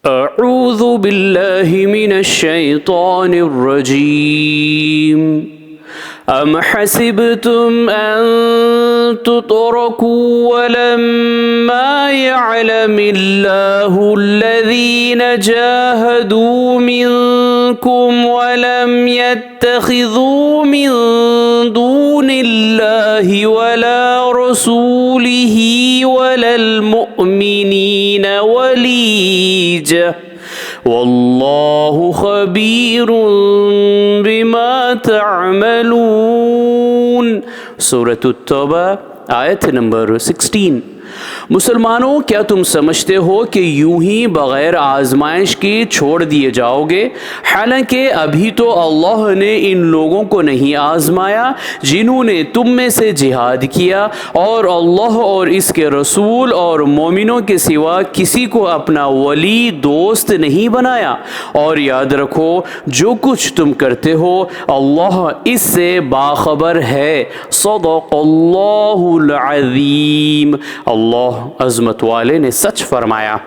अऊज़ु बिल्लाहि मिनश शैतानिर रजीम। अम हसिबतुम अन तुतरकू वलम्मा यअलमिल्लाहु अल्लज़ीना जाहदू मिनकुम वलम यत्तखिज़ू मिन दूनिल्लाहि वला रसूलिही वलल मुअ्मिनीन वलीजा वल्लाहु खबीरुन बिमा तअमलून। सूरतुत तौबा आयत नंबर 16। मुसलमानों, क्या तुम समझते हो कि यूं ही बग़ैर आजमाइश के छोड़ दिए जाओगे? हालांकि अभी तो अल्लाह ने इन लोगों को नहीं आजमाया जिन्होंने तुम में से जिहाद किया और अल्लाह और इसके रसूल और मोमिनों के सिवा किसी को अपना वली दोस्त नहीं बनाया। और याद रखो, जो कुछ तुम करते हो अल्लाह इससे बाखबर है। सदक़ल्लाहुल अज़ीम। अल्लाह अज़मत वाले ने सच फरमाया।